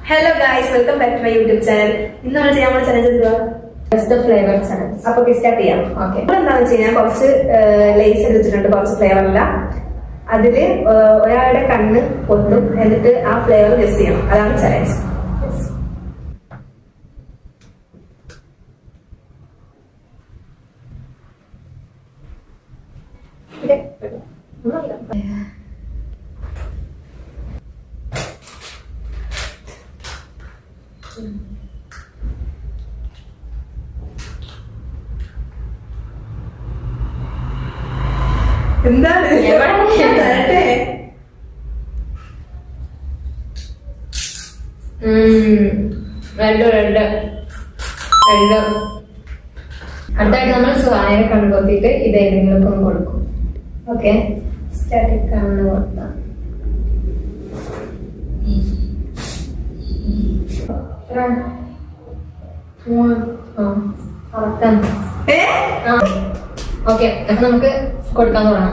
Hello guys, welcome back to my YouTube channel. ഇന്ന് നമ്മൾ ചെയ്യാൻ പോകുന്ന ചലഞ്ച് എന്തുവാ? Flavour challenge. അപ്പൊ സ്റ്റാർട്ട് ചെയ്യാം. ഓക്കെ. അപ്പോൾ എന്താണെന്ന് വെച്ച് കഴിഞ്ഞാൽ കുറച്ച് ലേസ് എടുത്തിട്ടുണ്ട്, കുറച്ച് ഫ്ലേവറല്ല. അതില് ഒരാളുടെ കണ്ണ് പൊത്തും, എന്നിട്ട് ആ ഫ്ലേവർ ഗസ് ചെയ്യണം. അതാണ് ചലഞ്ച്. എന്താണ് അടുത്തായിട്ട് നമ്മൾ സുഹാനയെ കണ്ണുകൊത്തിയിട്ട് ഇത് ഏതെങ്കിലും ഒന്ന് കൊടുക്കും. ഓക്കെ, സ്റ്റാറ്റിക് കണ്ണ് കൊടുത്താം. ഓക്കെ, അപ്പൊ നമുക്ക് കൊടുക്കാൻ തുടങ്ങാം.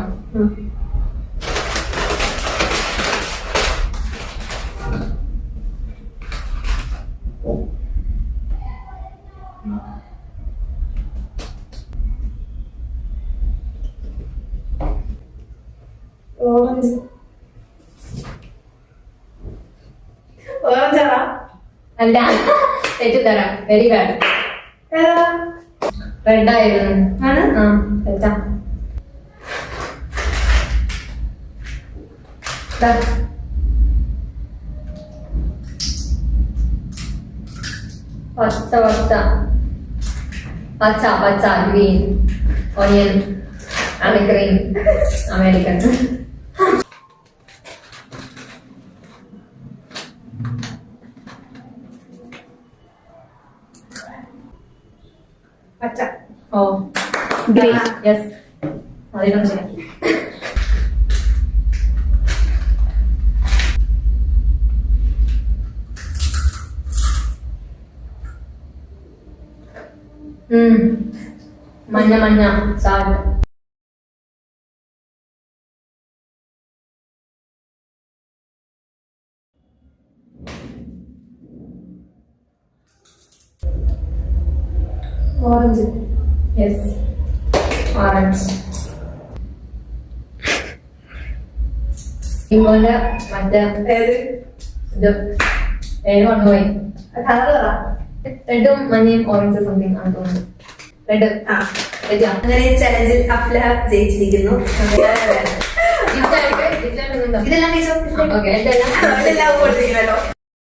ഓറഞ്ച്. ഓറഞ്ചാണോ? അല്ല, തെറ്റിത്തരാം. Very bad. ഏതാ? റെഡ് ആയിരുന്നു. ആണ്? ആ, തെറ്റാ. പച്ച പച്ച പച്ച പച്ച ഗ്രീൻ ഓണിയൻ ഗ്രീൻ അമേരിക്കൻ. പച്ച. ഓ, ഗ്രീൻ. യെസ്, അതിനും ചെയ്യാം. മഞ്ഞ മഞ്ഞ സാൾട്ട്. ഓറഞ്ച്. Yes, orange. ഇങ്ങോട്ട് മറ്റേ ഏത്? ഇത് ഏഴ് കൊണ്ടുപോയി. കളർ. റെഡും മഞ്ഞയും ഓറഞ്ച് സംതിങ് ആണ് തോന്നുന്നു. റെഡ്. ആ, അങ്ങനെ ചലഞ്ചിൽ അഫ്ലഹ ജയിച്ചിരിക്കുന്നു. ഇതെല്ലാം ഓക്കെ, ഇതെല്ലാം കൊടുത്തിരിക്കണല്ലോ.